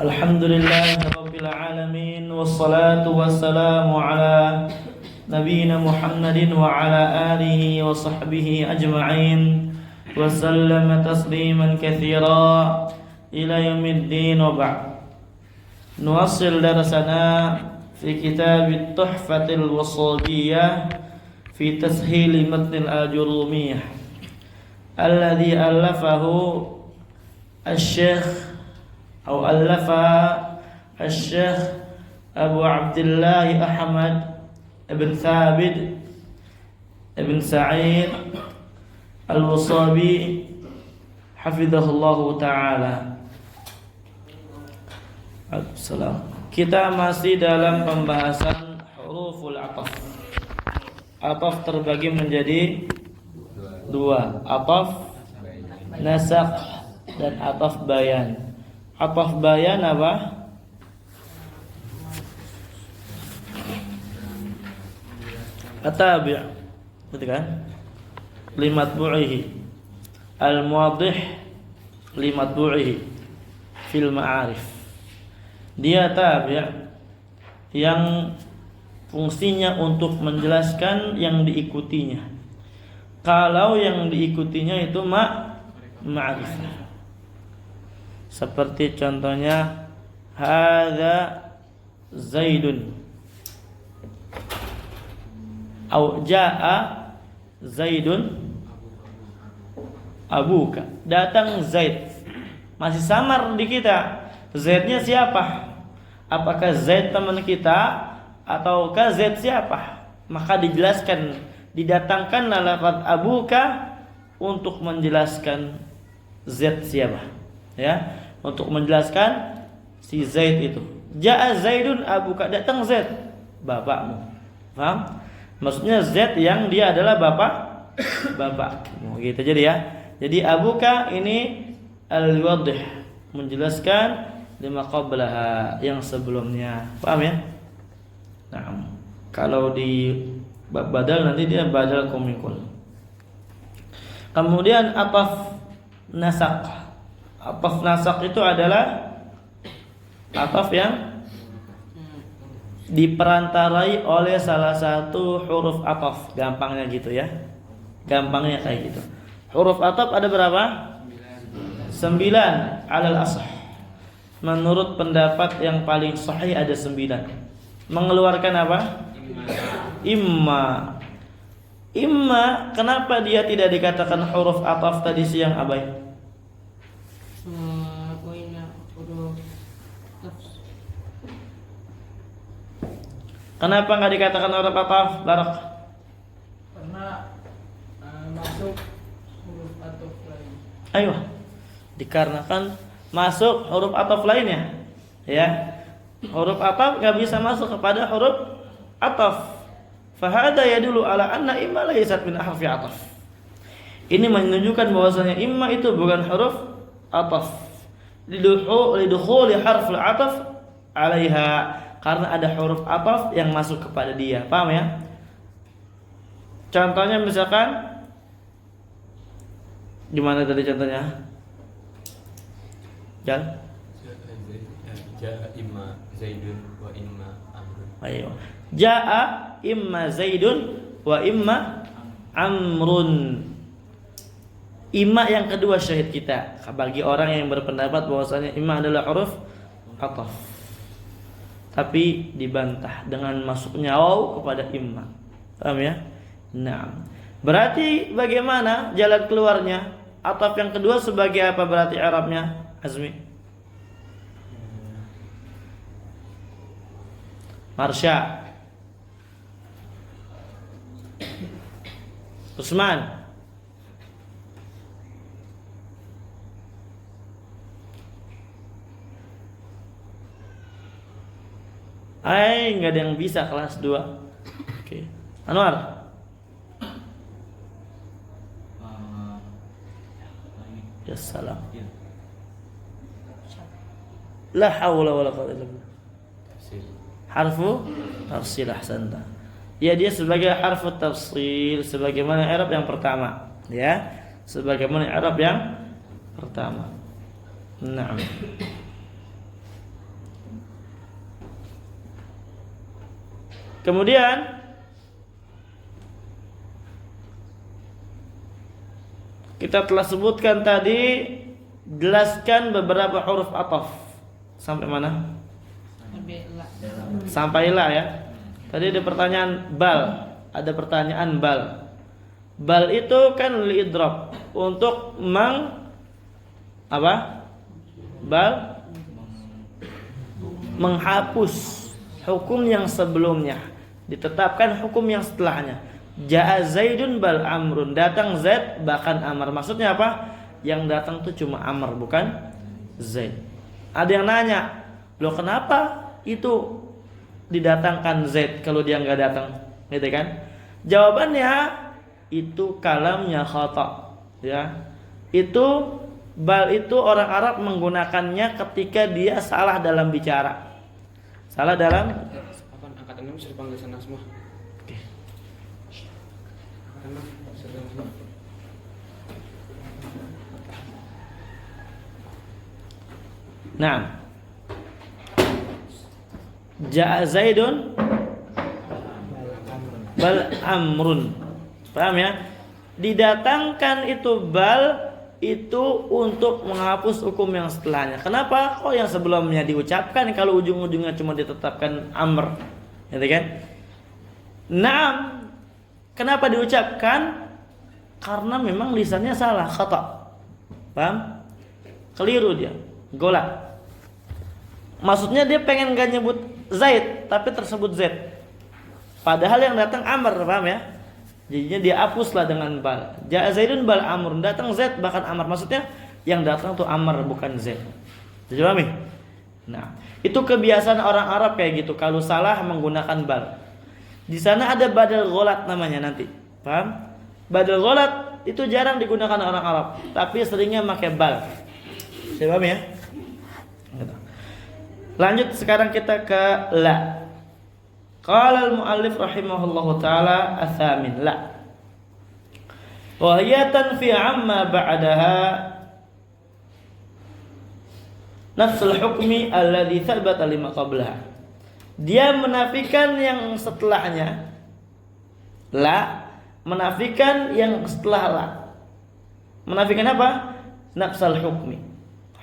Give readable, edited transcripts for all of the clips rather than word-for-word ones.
Alhamdulillahi Rabbil Alamin. Wassalatu wassalamu ala Nabiina Muhammadin wa ala alihi wa sahbihi ajma'in. Wa sallama tasliman katsira ila yaumiddin wa ba'd. Nuwassil darasana fi kitab Tuhfatul Wassabiyyah fi tashil matn al-Ajurumiyah alladhi allafahu asy-Syaikh أو ألف الشيخ أبو عبد الله أحمد بن ثابت بن سعيد الوصابي حفظه الله تعالى. Assalam. Kita masih dalam pembahasan huruful ataf. Ataf terbagi menjadi dua, ataf nasakh dan ataf bayan. Ataf bayan apa? Atabi', betul kan? Limatbu'ihi al-muwadih limatbu'ihi fil ma'arif. Dia tabi' yang fungsinya untuk menjelaskan yang diikutinya. Kalau yang diikutinya itu ma'rifah. Seperti contohnya hadza Zaidun atau jaa Zaidun abuka. Datang Zaid. Masih samar di kita. Zaidnya siapa? Apakah Zaid teman kita ataukah Zaid siapa? Maka dijelaskan, didatangkanlah lafaz abuka untuk menjelaskan Zaid siapa. Ya, untuk menjelaskan si Zaid itu. Jaa Zaidun abuka, datang Zaid, bapakmu. Paham? Maksudnya Zaid yang dia adalah bapak. Gitu jadi ya. Jadi abuka ini al-wadih, menjelaskan lima qablaha, yang sebelumnya. Paham ya? Nah, kalau di bab badal nanti dia badal kumikul. Kemudian ataf nasakh. Ataf nasakh itu adalah ataf yang diperantarai oleh salah satu huruf ataf. Gampangnya gitu ya. Gampangnya kayak gitu. Huruf ataf ada berapa? 9 alal ashah. Menurut pendapat yang paling sahih ada 9. Mengeluarkan apa? Imma. Kenapa dia tidak dikatakan huruf ataf tadi siang, Abai? Kenapa nggak dikatakan huruf ataf, Barak? Karena masuk huruf ataf lain. Ayo, dikarenakan masuk huruf ataf lainnya, ya. Huruf ataf nggak bisa masuk kepada huruf ataf. Fahada yadullu ala anna imma laysat min harfi ataf. Ini menunjukkan bahwasanya imma itu bukan huruf ataf. Lidukhuli harful ataf alaiha, karena ada huruf ataf yang masuk kepada dia. Paham ya? Contohnya misalkan gimana tadi contohnya? Jal? Ja'a imma Zaidun wa imma Amrun. Ayo. Ja'a imma Zaidun wa imma Amrun. Imma yang kedua syahid kita bagi orang yang berpendapat bahwasanya imma adalah huruf ataf. Tapi dibantah dengan masuknya waw kepada imma. Paham ya? Nah, berarti bagaimana jalan keluarnya? Ataf yang kedua sebagai apa berarti Arabnya? Azmi. Marsha. Usman. Nggak ada yang bisa kelas 2. Oke. Anwar. Ya salam. La haula wala quwwata illa billah. Harfu tafsil, ahsanta. Ya, dia sebagai harfu tafsil sebagaimana i'rab yang pertama, ya. Sebagaimana i'rab yang pertama. Naam. Kemudian kita telah sebutkan tadi, jelaskan beberapa huruf ataf. Sampai mana? Sampai la ya. Tadi ada pertanyaan bal, ada pertanyaan bal. Bal itu kan liidrab, untuk menghapus hukum yang sebelumnya, ditetapkan hukum yang setelahnya. Ja'a Zaidun bal Amrun, datang Zaid bahkan Amr. Maksudnya apa? Yang datang itu cuma Amr, bukan Zaid. Ada yang nanya, loh kenapa itu didatangkan Zaid kalau dia nggak datang, gitu kan? Jawabannya itu kalamnya khata, ya. Itu bal itu orang Arab menggunakannya ketika dia salah dalam bicara. Salah dalam Angkatan 6 bisa dipanggil sana semua. Oke. Angkatan 6 bisa dipanggil semua. Nah, Ja'a Zaidun bal Amrun. Paham ya? Didatangkan itu bal itu untuk menghapus hukum yang setelahnya. Kenapa? Kok yang sebelumnya diucapkan kalau ujung-ujungnya cuma ditetapkan Amr, gitu kan? Naam. Kenapa diucapkan? Karena memang lisannya salah, khata. Paham? Keliru dia, golak. Maksudnya dia pengen gak nyebut Zaid, tapi tersebut Zaid. Padahal yang datang Amr, paham ya? Jadinya dia hapuslah dengan bal. Ja'a Zaidun bal Amr, datang Zaid bahkan Amr. Maksudnya yang datang tuh Amr bukan Zaid. Dipahami? Nah, itu kebiasaan orang Arab kayak gitu. Kalau salah menggunakan bal. Di sana ada badal gholat namanya nanti. Paham? Badal gholat itu jarang digunakan orang Arab, tapi seringnya pakai bal. Dipahami ya? Lanjut sekarang kita ke la. Qala al-muallif rahimahullahu taala atsamin la. Wa hiya tanfi amma ba'daha nafsul hukmi alladhi thabata lima qablaha. Dia menafikan yang setelahnya. La menafikan yang setelah la. Menafikan apa? Nafsul hukmi.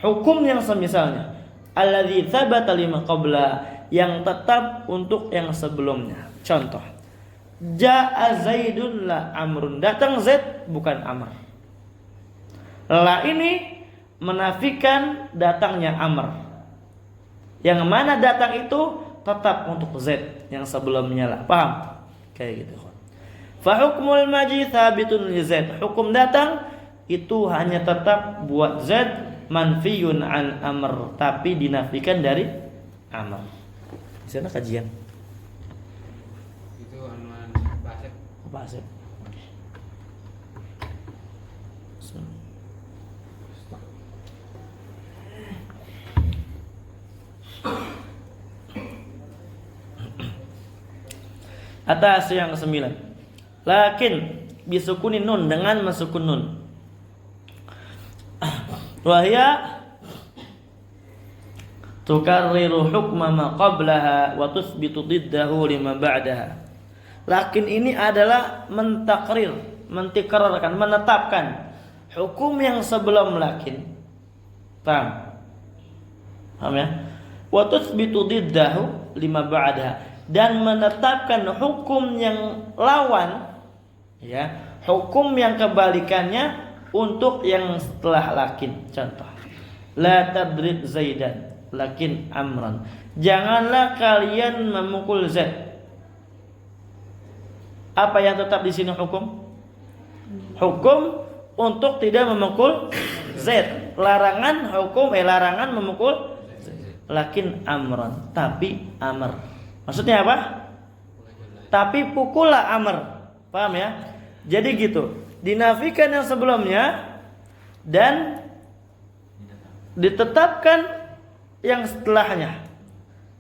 Hukum yang semisalnya. Alladzi tsabata lima qabla, yang tetap untuk yang sebelumnya. Contoh, Ja'a Zaidun la Amrun, datang Zaid bukan Amr. La ini menafikan datangnya Amr. Yang mana datang itu tetap untuk Zaid, yang sebelumnya la. Paham? Kayak gitu. Fa hukmul maji tsabitun li Zaid. Hukum datang itu hanya tetap buat Zaid, manfiyun an Amr, tapi dinafikan dari Amr. Di sana kajian. Itu anuan Pak Asep. Apa Asep? Atas yang ke-9. Lakin bisukunin nun, dengan masukun nun. Wahya tukarriru hukma ma qablaha wa tuthbitu diddahu lima ba'daha. Lakin ini adalah mentakrir, mentikrarkan, menetapkan hukum yang sebelum lakin. Paham? Paham ya? Wa tuthbitu diddahu lima ba'daha, dan menetapkan hukum yang lawan, ya, hukum yang kebalikannya untuk yang setelah lakin. Contoh, la tadrib Zaidan lakin Amran, janganlah kalian memukul Zaid. Apa yang tetap di sini hukum? Hukum untuk tidak memukul Zaid. Larangan hukum larangan memukul Zaid. Lakin Amran, tapi Amr. Maksudnya apa? Tapi pukullah Amr. Paham ya? Jadi gitu. Dinafikan yang sebelumnya dan ditetapkan yang setelahnya,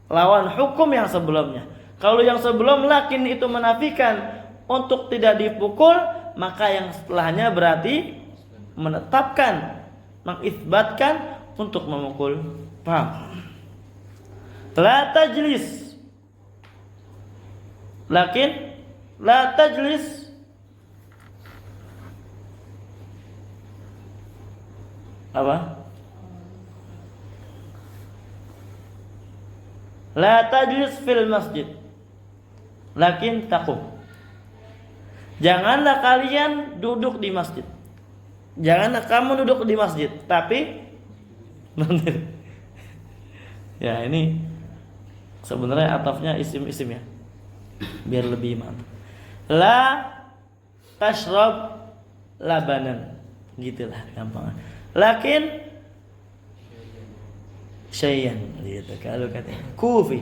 lawan hukum yang sebelumnya. Kalau yang sebelum lakin itu menafikan untuk tidak dipukul, maka yang setelahnya berarti menetapkan, mengisbatkan untuk memukul. Paham? La tajlis, Lakin la tajlis apa? La tajlis fil masjid. Lakin taqum. Janganlah kalian duduk di masjid. Janganlah kamu duduk di masjid, tapi ya ini sebenarnya atafnya isim-isim ya. Biar lebih mantap. La tashrab labanan. Gitulah gampang. Lakin syai'an gitu kalau katanya. Kufi.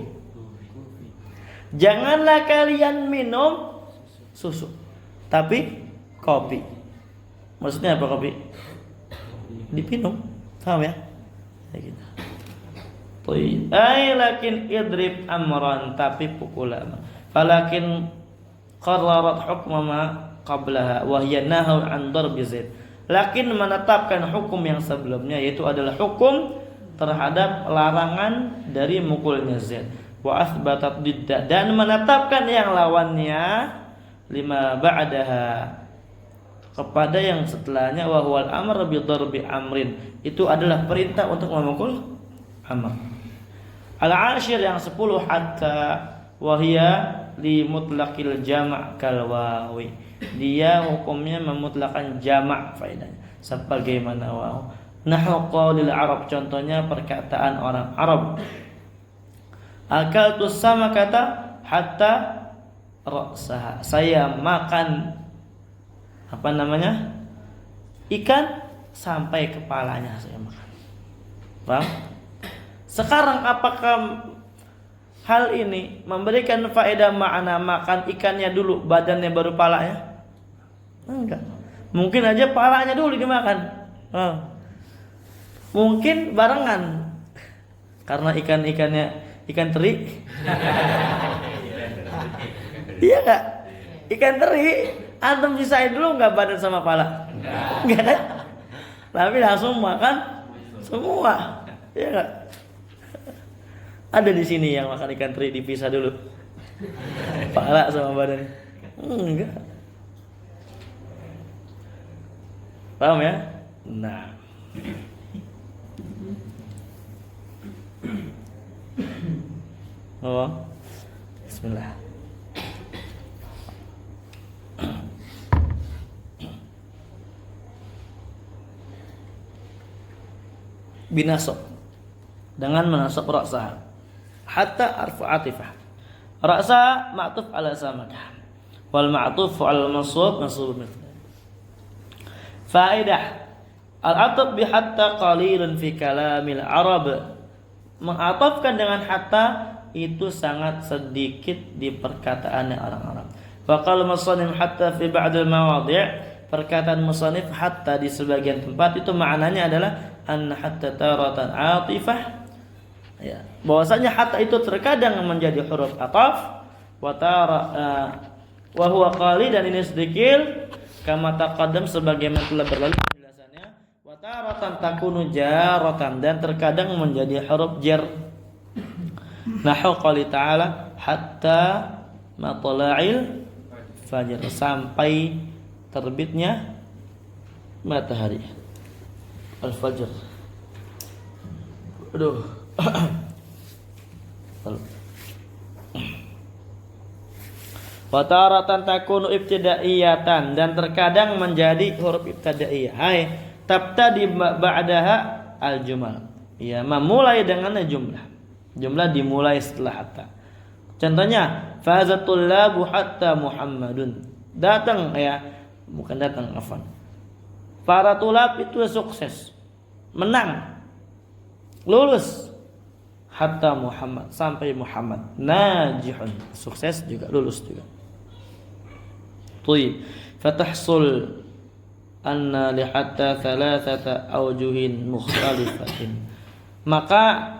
Janganlah kalian minum susu, tapi kopi. Maksudnya apa kopi? Dipinum, paham ya? Kayak gitu. Ay lakin idrib amran, tapi pukul amr. Falakin qarrarat hukma ma qablaha wa hiya nahu an darbi zaid. Lakin menetapkan hukum yang sebelumnya, yaitu adalah hukum terhadap larangan dari mukulnya zaid. Wa athbatat didda, dan menetapkan yang lawannya lima ba'daha, kepada yang setelahnya, wa huwal amr bi darbi amrin, itu adalah perintah untuk memukul amr. Al-ashir yang 10, hatta wahia li mutlaqil jama' kal wawi, dia hukumnya memutlakan jamak faedahnya sebagaimana waw. Nahwu qaulil Arab, contohnya perkataan orang Arab. Akaltu sama kata hatta ra'saha, saya makan apa namanya? Ikan sampai kepalanya saya makan. Paham? Sekarang apakah hal ini memberikan faedah makna makan ikannya dulu, badannya baru palanya? Enggak. Mungkin aja palanya dulu dimakan. Mungkin barengan. Karena ikan-ikannya ikan teri. Iya enggak? Ikan teri antum sisain dulu enggak badan sama pala? Enggak kan? Tapi langsung makan semua. Iya enggak? Ada di sini yang makan ikan teri dipisah dulu. Pala sama badan. Enggak. Paham ya? Nah. Oh. Bismillah. Binasab, dengan menasab ra'sah hatta arfu atifah. Ra'sa ma'tuf ala samakah, wal ma'tuf ala mansub mansub mithla. Faedah al-ataf bi hatta qalilun fi kalamil Arab, mengatafkan dengan hatta itu sangat sedikit di perkataan orang Arab. Wa qala musannif hatta fi ba'd al-mawadhi', perkataan musannif hatta di sebagian tempat itu maknanya adalah an hatta taratan atifah, ya, bahwasanya hatta itu terkadang menjadi huruf ataf, wa tara wa huwa qali, dan ini sedikit kama taqaddam sebagaimana telah berlalu penjelasannya. Wa taratan takunu jaratan, dan terkadang menjadi huruf jar. Nahu qali ta'ala hatta matla'il fajr, sampai terbitnya matahari al-fajr. Aduh. Wa taratan takunu ibtidaiyatan, dan terkadang menjadi huruf ibtidaiyah. Hai tabtadi ba'daha al-jumal, ya, memulai dengannya jumlah. Jumlah dimulai setelah hatta. Contohnya fazatul labu hatta Muhammadun, datang, ya, bukan datang, afwan. Para tulab itu sukses, menang, lulus. Hatta Muhammad, sampai Muhammad. Najihun, sukses juga, lulus juga. Tuy fatahsul anna li hatta thalathata awjuhin mukhtalifatin, maka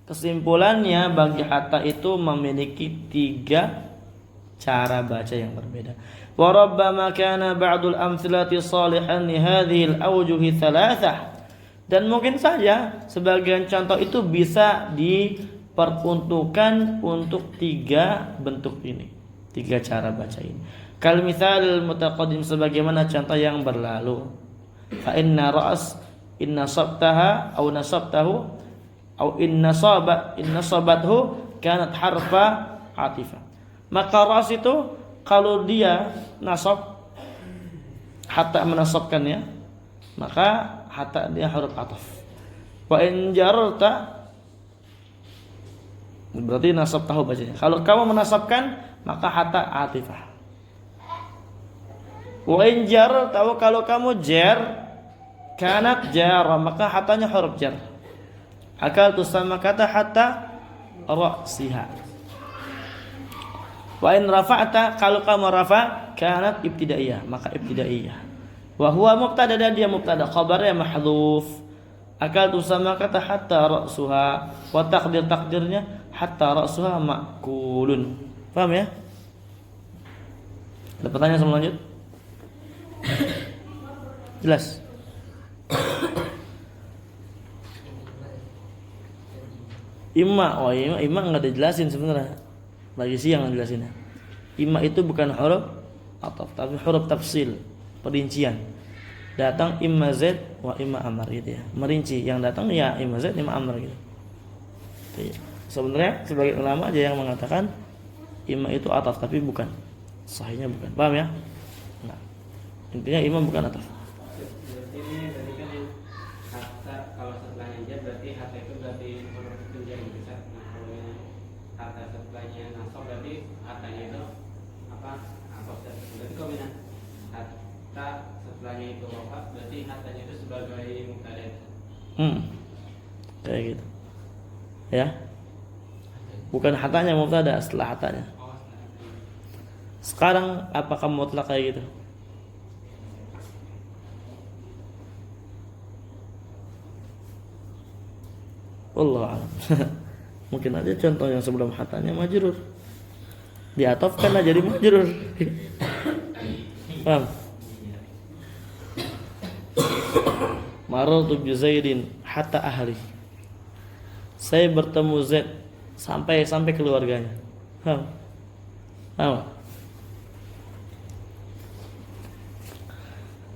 kesimpulannya bagi hatta itu memiliki 3 cara baca yang berbeda. Wa rabbama kana ba'dul amthilati salihan li hadhihi al-awjuhi thalathah, dan mungkin saja sebagian contoh itu bisa diperuntukkan untuk 3 bentuk ini. Tiga cara baca ini. Kal mithal mutaqaddim, sebagaimana contoh yang berlalu. Fa inna ra's in nasabtaha aw nasabtahu aw in nasabathu kanat harfa atifah. Maka ra's itu kalau dia nasab, hatta menasabkannya, maka hatta dia huruf ataf. Wa in jararta, berarti nasab tahu bacanya. Kalau kamu menasabkan, maka hatta atifah. Wa in jararta, kalau kamu jar, kanat jara, maka hatanya huruf jar. Akal tu sama kata hatta ra'siha. Wa in rafa'ta, kalau kamu rafa, kanat ibtidaiyah, maka ibtidaiyah. Wa huwa mubtada, dan dia mubtada, khabarnya mahdhuf. Akal tu sama kata hatta ra'suha, wa takdirnya hatta ra'suha ma'kulun. Paham ya? Ada pertanyaan sebelum lanjut? Jelas? Imma, imma nggak dijelasin sebenarnya. Lagi siang jelasinnya. Imma itu bukan huruf ataf, tapi huruf tafsil, perincian. Datang imma zaid wa imma amr gitu ya. Merinci, yang datang ya imma zaid imma amr gitu. Sebenarnya sebagai ulama aja yang mengatakan imma itu ataf, tapi bukan. Sahihnya bukan. Paham ya? Nah, intinya imma bukan ataf. Berarti ini tadi kan yang hatta, kalau setelahnya jar berarti hatta itu berarti huruf penjari besar. Nah, kalau yang hatta setelahnya nasab berarti hattanya itu apa? Berarti kombinasi hatta setelahnya itu apa? Berarti hattanya itu sebagai mubtada. Kayak gitu. Ya. Bukan hatanya mubtada, setelah hatanya. Sekarang apakah mutlak kayak gitu? Wallahu a'lam. Mungkin aja contoh yang sebelum hatanya majrur, diatofkan aja jadi majrur. Paham? Marartu bi Zaidin hatta ahli. Saya bertemu Zaid sampai keluarganya. Paham? Paham?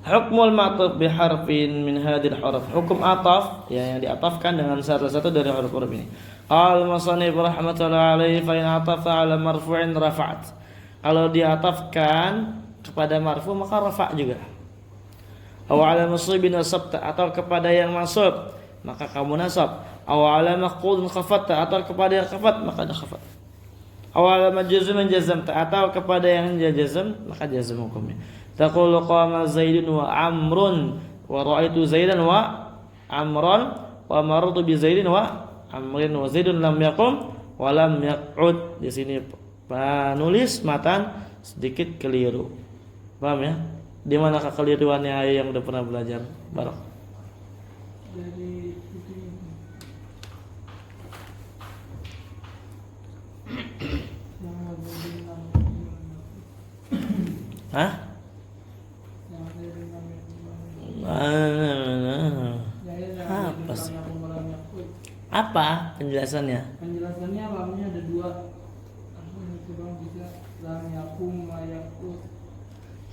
Hukmul ma'tuf bi harfin min hadhil huruf. Hukum ataf ya, yang diatafkan dengan salah satu dari huruf-huruf ini. Al-musannif rahmatullahi alaihi fa in atafa ala marfu'in rafa'at. Kalau diatafkan kepada marfu maka rafa' juga. Aw ala mansubin nasabta, atau kepada yang mansub maka kamu nasab. Aw ala maqulun khafatta, atau kepada yang khafat maka ada khafat. Aw ala majzumin jazamta, atau kepada yang jazam maka jazam hukumnya. Taqulu qama Zaidun wa Amrun wa ra'aitu Zaidan wa Amran wa marartu bi Zaidin wa Amrin wa Zaidun lam yaqum wa lam yaq'ud. Di sini penulis matan sedikit keliru. Paham ya? Di mana kekeliruannya yang udah pernah belajar? Barok. Dari itu yang ada bilang Hah? yang ada bilang Apa sih? Apa penjelasannya? Penjelasannya lamnya ada dua. Aku itu bang bisa lam yakum layakut.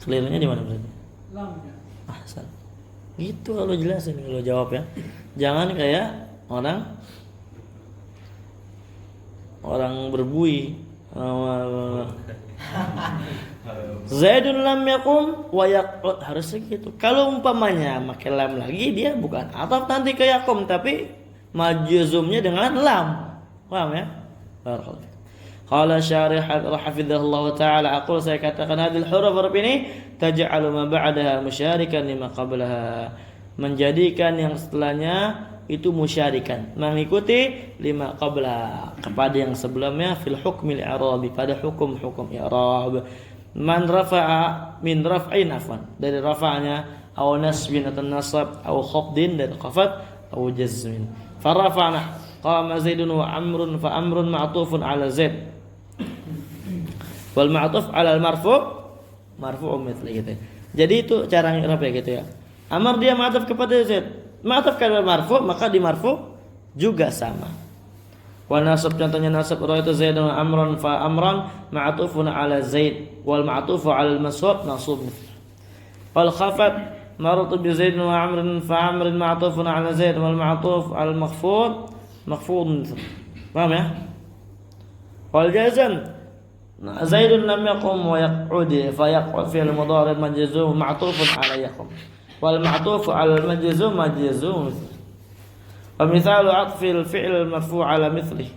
Kelirunya di mana berarti? Lamnya. Ahsan. Gitu kalau jelasin, kalau jawab ya. Jangan kayak orang berbui. Zaidun lam yakum wa yaqut, harusnya gitu. Kalau umpamanya pakai lam lagi, dia bukan ataf nanti ke yakum, tapi majzumnya dengan lam. Paham ya? Barakallahu. Qala syarih hafizahullah taala, aqul, saya katakan hadil huruf ini taj'alu ma ba'daha musyarikan lima qablaha, menjadikan yang setelahnya itu musyarikan, mengikuti lima qabla, kepada yang sebelumnya, fil hukmil i'rabi, pada hukum i'rab. Man rafa'a min raf'in, afwan, dari rafa'nya, aw nasbin atau nasab, aw khafdin dari khafad, aw jazmin. Farafa'na qama Zaidun wa Amrun, fa Amrun ma'tufun ala Zaid wal ma'tuf ala al marfu'un mithli gitu. Jadi itu cara i'rab ya gitu ya. Amr dia ma'tuf kepada Zaid, ma'tuf kepada marfu, maka di marfu juga sama. Wa nasab contohnya nasab ra'aitu Zaidan wa Amran fa Amran ma'tufun ala Zaid wal ma'tufu ala al-mas'ub mansub. Wal khafat marartu bi Zaid wa Amrin fa Amrin ma'tufun ala Zaid wal ma'tuf ala al-makhfud makhfud. Paham ya? Wal jazm Zaidun lam yaqum wa yaq'ud fa yaq'ud fi al-mudhari' majzum ma'tufun ala yaqum wal ma'tufu ala al-majzum majzum. Wa mithalu atfil fi'il marfu' ala mithli.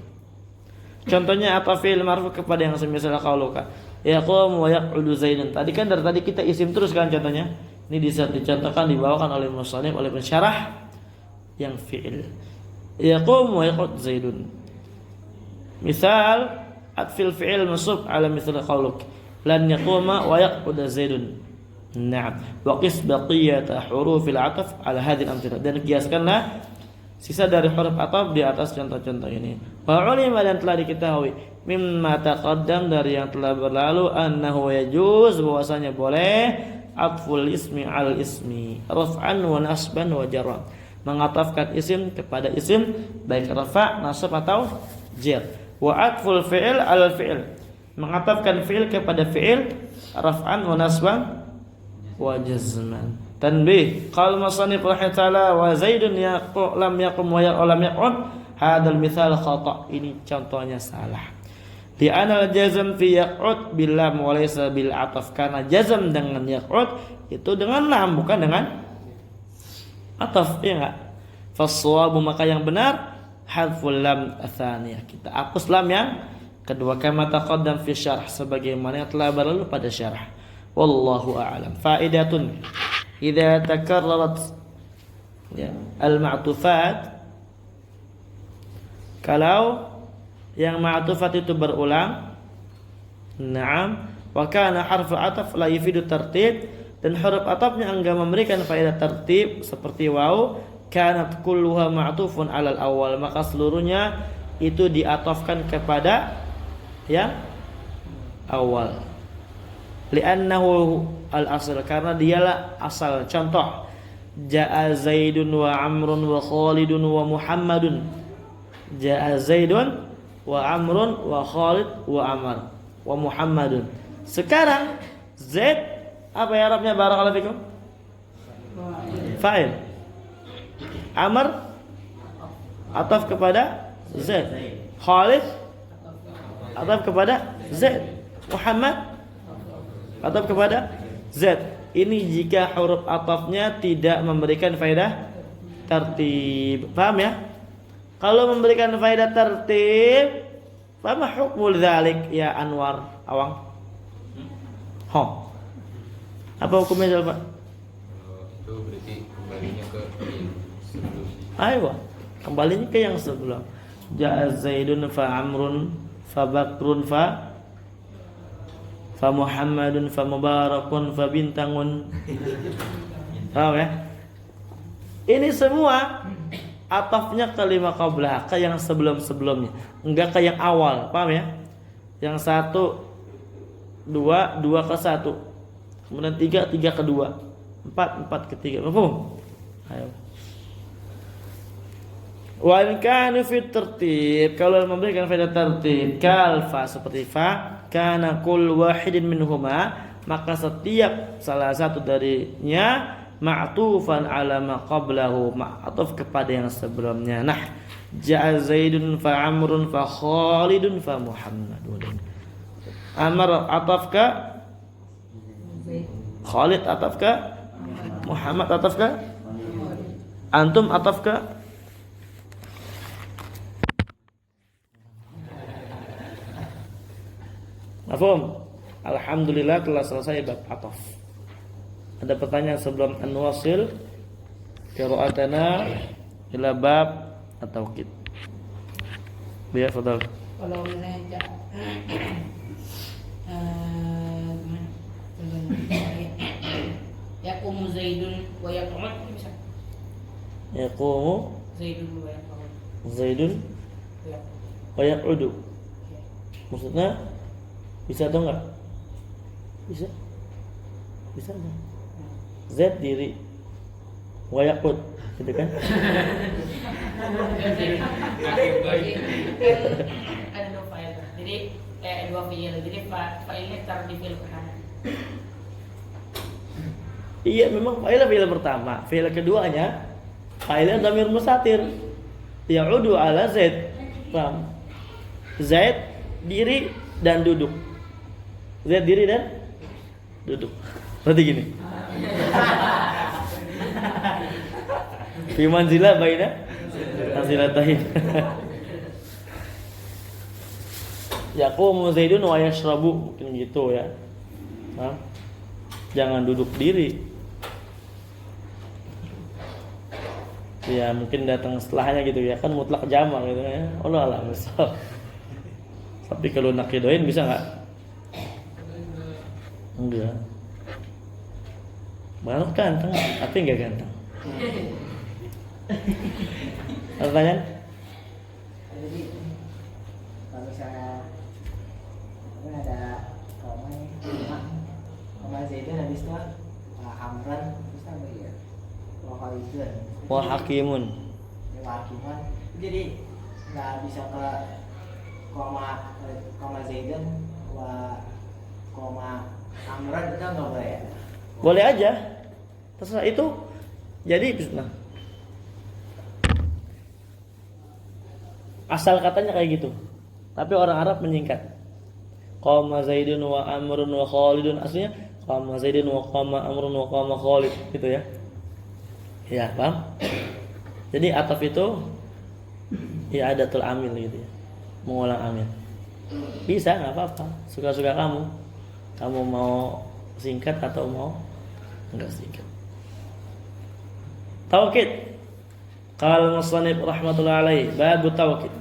Contohnya apa fi'il marfu' kepada yang semisal qauluka yaqum wa yaq'udu Zaidun. Tadi kan dari tadi kita isim terus kan contohnya. Ini dicontohkan dibawakan oleh musannif oleh pensyarah yang fi'il. Yaqum wa yaq'ud Zaidun. Misal atfil fi'il mansub ala mithli qauluk lan yaquma wa yaq'ud Zaidun. Na'am. Wa qis baqiyata hurufil 'atf ala hadhihi al-amthilah. Dan kiaskanlah sisa dari huruf ataf di atas contoh-contoh ini. Wa ulima dan telah diketahui mimma taqaddam dari yang telah berlalu annahu yajuz bahwasanya boleh atful ismi al ismi raf'an wa nasban wa jarran. Mengatafkan isim kepada isim baik rafa', nasab atau jar. Wa atful fi'il al fi'il. Mengatafkan fi'il kepada fi'il raf'an wa nasban wa jazman. Tanbih qal musannif rahimahullah wa Zaidun lam yaqum wa lam yaq'ud hadzal mithal khata'. Ini contohnya salah. Di anal jazm fi yaq'ud bil lam wa laysa bil ataf. Karena jazm dengan yaq'ud itu dengan lam bukan dengan ataf, ya enggak? Faswabu maka yang benar hadful lam atsaniyah. Kita hapus lam yang kedua kama taqaddam fi syarh sebagaimana yang telah berlalu pada syarah. Wallahu a'lam. Faidatun idza takarrarat ya al-ma'tufat, kalau yang ma'tufat itu berulang, na'am, wa kana harfu ataf la yufidu tartib, dan huruf atafnya enggak memberikan faedah tertib seperti waw, kanat kulluha ma'tufun 'alal awal, maka seluruhnya itu diatafkan kepada yang awal. Li'annahu al-asl, karena dialah asal. Contoh, ja'a Zaidun wa Amrun wa Khalidun wa Muhammadun. Ja'a Zaidun wa Amrun wa Khalid wa Amr wa Muhammadun. Sekarang Zaid apa ya Arabnya barakallahu fikum? Fa'il. Amr ataf kepada Zaid. Khalid ataf kepada Zaid. Muhammad ataf kepada Z. Ini jika huruf atafnya tidak memberikan faedah tertib. Paham ya? Kalau memberikan faedah tertib, fama hukmul dzalik ya Anwar Awang? Ho. Apa hukumnya coba? Itu berarti kembalinya ke yang sebelum. Ayo, kembalinya ke yang sebelum. Ja'a Zaidun fa Amrun fa Bakrun fa Muhammadun fa Mubarakun fa Bintangun. Paham ya? Ini semua atafnya ke lima qablah, ke yang sebelum-sebelumnya, enggak ke yang awal. Paham ya? Yang satu, dua, dua ke satu, kemudian tiga, tiga ke dua, empat, empat ke tiga. Paham? Ayo. Wa in kana fi tertib, kalau memberikan faedah tertib, kal fa seperti fa, kana kull wahidin minhuma, maka setiap salah satu darinya ma'tufan ala ma qablahu, ma'tuf kepada yang sebelumnya. Nah, ja'a Zaidun fa Amrun fa Khalidun fa Muhammadun. Amr ataf ka Khalid, ataf ka Muhammad, ataf ka antum, ataf ka Mafhum? Alhamdulillah telah selesai bab ataf. Ada pertanyaan sebelum an-wasil qira'atana ila bab at-tauqid. Biar fadal. Kalau misalnya yaqumu Zaidun wa yaq'ud bisa. Yaqumu Zaidun wa yaq'ud. Zaidun wa yaq'udu. Maksudnya bisa atau enggak? Bisa. Bisa enggak? Z diri, wa yaqut, gitu kan? Ada dua file. Jadi dua file. Jadi filenya taruh di file pertama. Iya, memang file pertama. File keduanya file dhamir mustatir. Ya'udu ala Zaid. Paham? Zaid diri dan duduk. Zaid diri dan duduk. Berarti gini. Fi manzilah baina manzilatayn. Yaqumu Zaidun wa yashrabu, mungkin gitu ya. Hah? Jangan duduk diri. Ya mungkin datang setelahnya gitu ya, kan mutlak jamak gitu ya. Allah alam misal. Tapi kalau nakidoin bisa nggak? Enggak. Baru ganteng, tapi nggak ganteng. Pertanyaan? Jadi kalau misalnya ini ada koma Zaidun habis itu Amran terus apa ya? Khalidun. Wa hakimun. Hakiman. Jadi nggak bisa ke koma Zaidun koma Amran itu nggak boleh ya? Boleh aja. Terserah itu. Jadi nah, asal katanya kayak gitu. Tapi orang Arab menyingkat. Qama Zaidun wa Amrun wa Khalidun, aslinya qama Zaidun wa qama Amrun wa qama Khalid, gitu ya. Ya, paham? Jadi ataf itu ya adatul amil gitu ya. Mengulang amil. Bisa, enggak apa-apa. Suka-suka kamu. Kamu mau singkat atau mau enggak singkat. Taukid. Qala al-musannif rahmatullahi alaihi, bab taukid.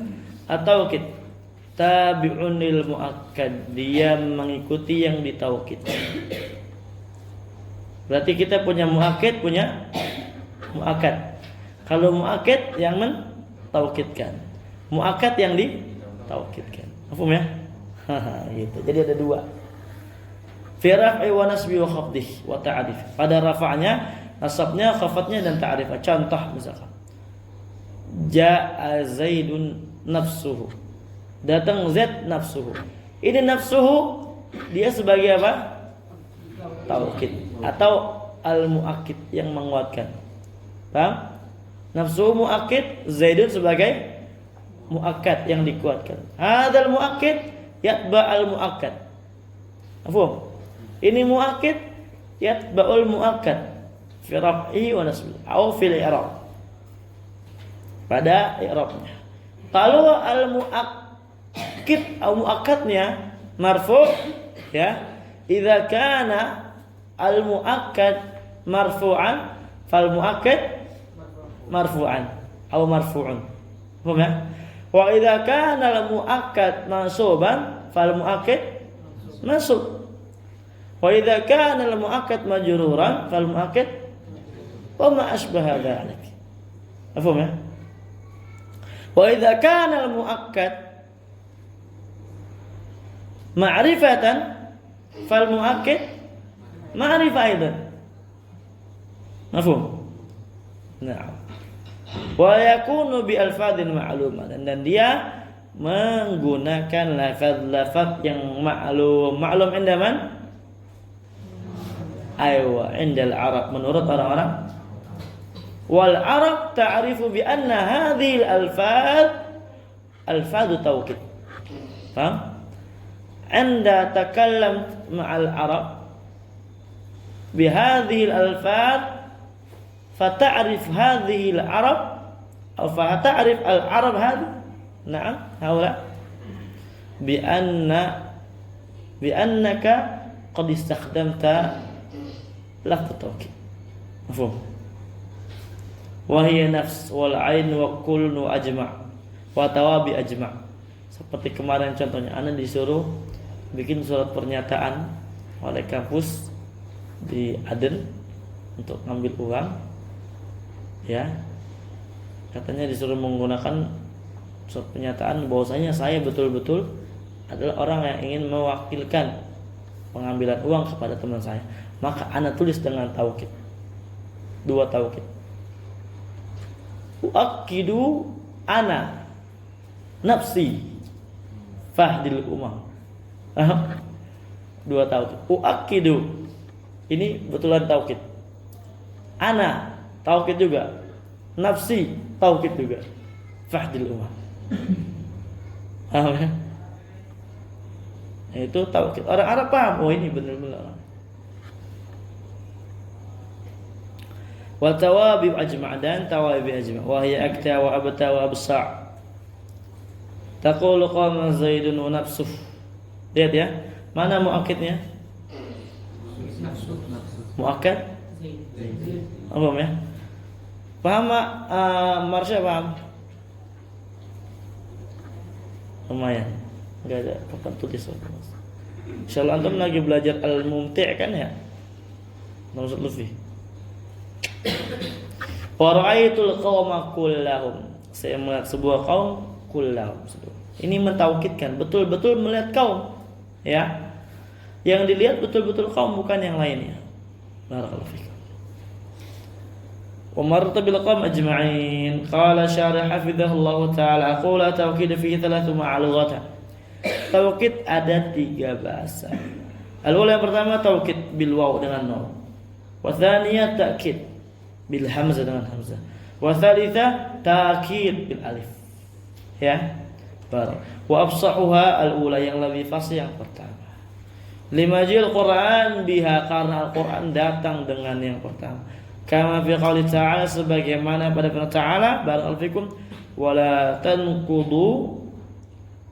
At-taukid tabi'un lil muakkad, dia mengikuti yang ditaukid. Berarti kita punya muakkad, punya muakkad. Kalau muakkad yang mentaukidkan, muakkad yang ditaukidkan. Paham ya? Gitu. Jadi ada dua. Fi raf'i wa nasbi wa khafdih wa ta'rif. Pada rafa'nya, nasabnya, khafatnya dan ta'rif. Contoh misalkan. Ja'a Zaidun nafsuhu. Datang Zaid nafsuhu. Ini nafsuhu dia sebagai apa? Taukid atau al-muakkid yang menguatkan. Paham? Nafsuhu muakkid, Zaidun sebagai muakkad yang dikuatkan. Hadzal muakkid yatba'al muakkad. Paham? Ini muakkid yatba'ul muakkad fi raf'i wa nasbi atau fil i'rab. Pada i'rabnya. Kalau al-muakkid atau muakkadnya marfu' ya, idza kana al-muakkad marfu'an fal muakkad marfu'an atau marfu'un. Paham ya? Wa idza kana al-muakkad mansuban fal muakkad mansub. Wa idza kana al-muakkad majruran fal muakkad wa ma asbaha dzalik. Paham ya? Wa idza kana al-muakkad ma'rifatan fal muakkad ma'rifah aidan. Mafhum? Na'am. Wa yakunu bi alfadhin ma'lumah, dan dia menggunakan lafaz-lafaz yang ma'lum. Ma'lum inda man? Aywa, indal Arab, menurut orang-orang. Wal Arab ta'rifu bi anna hadhihi al-alfaz alfadhu tawkid. Faham? Anda takallam ma'al Arab bi hadhihi al-alfaz fata'rif hadhihi al-Arab atau fata'rif al-Arab hadhi. Na'am, haula bi annaka qad istakhdamta lafz tawkid. Mafhum? Wa hiya nafs wal ain wa kullu ajma' wa tawabi ajma'. Seperti kemarin contohnya, Anda disuruh bikin surat pernyataan oleh kampus di Aden untuk ngambil uang, ya. Katanya disuruh menggunakan surat pernyataan bahwasanya saya betul-betul adalah orang yang ingin mewakilkan pengambilan uang kepada teman saya. Maka Anda tulis dengan taukid. Dua taukid. Uakidu ana nafsi fahdil umam. Dua taukid. Uakidu ini betulan taukid. Ana taukid juga. Nafsi taukid juga. Fahdil umam. Paham ya? Itu taukid. Orang Arab paham. Oh ini benar-benar. Wa tawabib ajma' dan tawabib ajma'. Wa hiya akta wa abta wa absa'. Taqulu qama Zaidun wa nafsuh. Lihat ya. Mana muakkidnya? Muakkad? Apa ya? Paham Mak? Marsha paham? Lumayan. Enggak ada papan tulis. Insyaallah antum lagi belajar al-mumti' kan ya? Maksud Lufi. Wa ra'aitul qauma kullahum. Saya melihat sebuah kaum kullahum. Ini mentaukidkan betul-betul melihat kaum, ya. Yang dilihat betul-betul kaum bukan yang lainnya. Barakallahu fikum. Wa marta bil qaum ajma'in. Qala syarih hafizahullah taala aqula tawkid fihi thalathu ma'lughatan. Tawkid ada 3 bahasa. Al-ula yang pertama tawkid bil waw dengan nun. Wa tsaniyah ta'kid bil hamzah dengan hamzah. Wa tsalitsa ta'kid bil alif. Ya. Baru. Wa afsahuha al-ula yang lebih fasih yang pertama. Limajil Quran biha karena Al-Quran datang dengan yang pertama. Kama fi qouli ta'ala sebagaimana pada firman Ta'ala barakallahu fikum wala tanqudu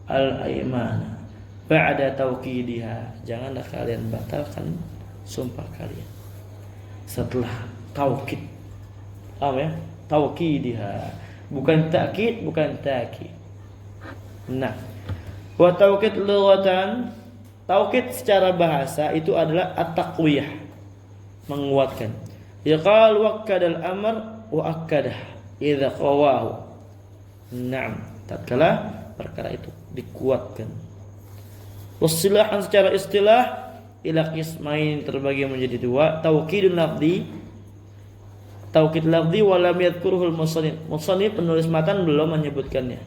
al-aymana ba'da tawqidiha. Janganlah kalian batalkan sumpah kalian setelah taukid. Paham ya? Tawqidiha. Bukan takkid, bukan ta'kid. Nah, wa taukid lughatan, taukid secara bahasa itu adalah at-taqwiyah, menguatkan. Yaqal wakkadal amr wa akkadah idza qawahu. Naam, tatkala perkara itu dikuatkan. Wasilahan secara istilah ila qismain terbagi menjadi 2, taukidun lafzi, taukid lafzi wa lam yadhkuruhul musannif. Musannif penulis matan belum menyebutkannya.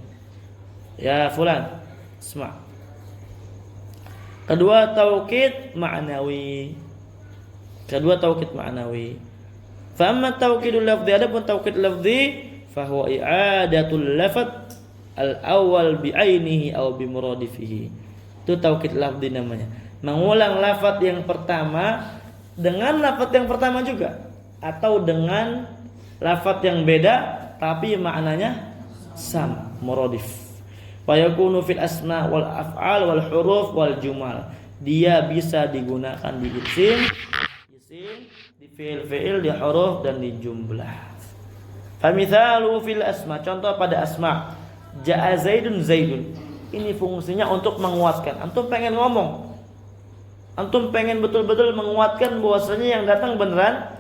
Ya fulan, isma'. Kedua taukid ma'nawi. Kedua taukid ma'nawi. Fa amma taukidul lafzi, adapun taukid lafzi fa huwa i'adatul lafz al-awwal bi ainihi aw bi muradifihi. Itu taukid lafzi namanya. Mengulang lafaz yang pertama dengan lafaz yang pertama juga atau dengan lafaz yang beda tapi maknanya sama, muradif. Fayakunu fil asma wal af'al wal huruf wal jumal. Dia bisa digunakan di isim, di fi'il, di huruf dan di jumlah. Famithalu fil asma, contoh pada asma. Ja'a Zaidun Zaidun. Ini fungsinya untuk menguatkan. Antum pengen ngomong, antum pengen betul-betul menguatkan bahwasanya yang datang beneran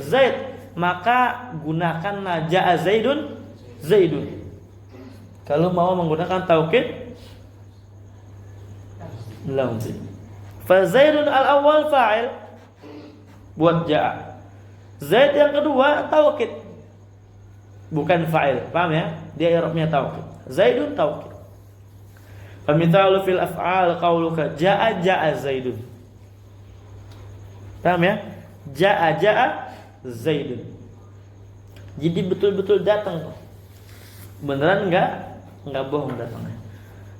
Zaid, maka gunakanlah Ja'a Zaidun Zaidun. Kalau mau menggunakan taukid lafzi. Fa Zaidun al-awwal fa'il buat ja'a. Zaid yang kedua taukid. Bukan fa'il. Paham ya? Dia i'rabnya taukid. Zaidun taukid. Fa mithalu fil af'al qauluka ja'a ja'a Zaidun. Paham ya? Ja'a Zaidun. Jadi betul-betul datang tuh. Beneran enggak bohong datangnya.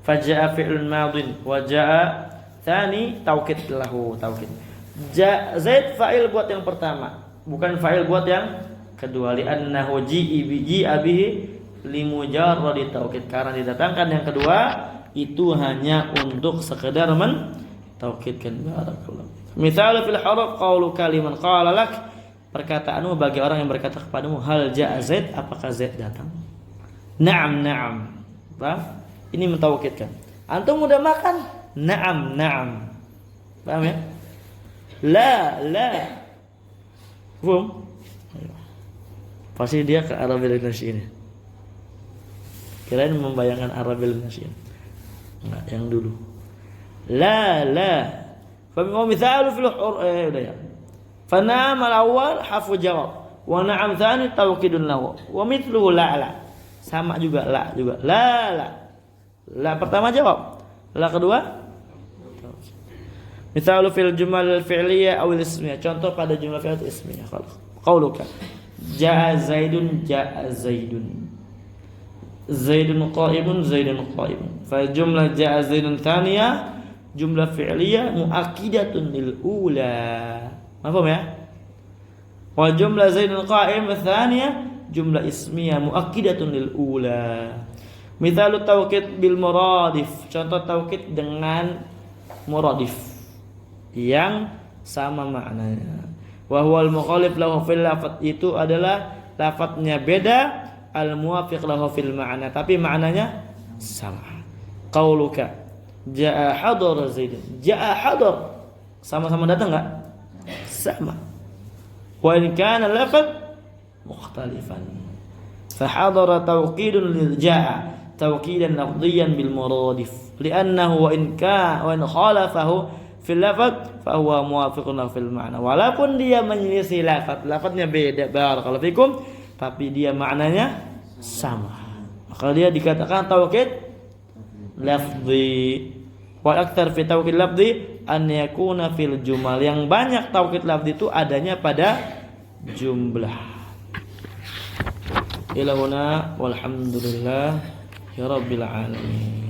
Faja'a fi'lun madin wa ja'a tsani taukid lahu taukid. Zaid fa'il buat yang pertama, bukan fa'il buat yang kedua. Li'annahu ji'a bihi limujarradi taukid. Karena didatangkan yang kedua itu hanya untuk sekedar mentaukidkan. Barakallahu. Misal fil huruf qaulu kaliman qala lak, perkataanmu bagi orang yang berkata kepadamu hal ja'a Zaid, apakah Zaid datang? Naam, naam. Paham? Ini mentaukidkan. Antum udah makan? Naam, naam. Paham ya? La. Paham? Pasti dia ke Arabil Nasyin. Kirain membayangkan Arabil Nasyin. Enggak, yang dulu. La. Fa mithalu fil udah ya. Fa na'am al-awwal harfu jawab. Wa na'am tsani taukidun lahu. Wa mithluhu la. Sama juga la juga. La. La pertama jawab. La kedua misalu fil jumal fi'liyah aw ismiyah. Contoh pada jumlah fi'liyah atau ismiyah. Qauluka jaa Zaidun. Zaidun qa'imun. Fa jumlah jaa Zaidun tsaniyah jumlah fi'liyah muakkidatun lil ula. Paham ya? Wa jumlah Zaidun qa'im tsaniyah jumlah ismiyah muakkidatun lil ula. Mithalu taukid bil muradif. Contoh taukid dengan muradif yang sama maknanya. Wa huwal mukhalif lahu fil lafaz, itu adalah lafaznya beda, al muwafiq lahu fil ma'na, tapi maknanya sama. Qauluka jaa hadar Zaidun. Jaa hadar sama-sama datang enggak? Sama. Wa in kana lafaz mukhtalifan. Fa hadara tawqidun lil jaa tawqidan lafdhiyan bil muradif. Li'annahu wa in khalafahu fil lafaz fa huwa muwafiqun fil ma'na. Walaupun dia menyelisih lafaznya beda, barakallahu fikum, tapi dia maknanya sama. Maka dia dikatakan taukid lafzi. Wal aktsar fi taukid lafzi an yakuna fil jumal. Yang banyak taukid lafzi itu adanya pada jumlah. Ila huna walhamdulillah ya rabbil alamin.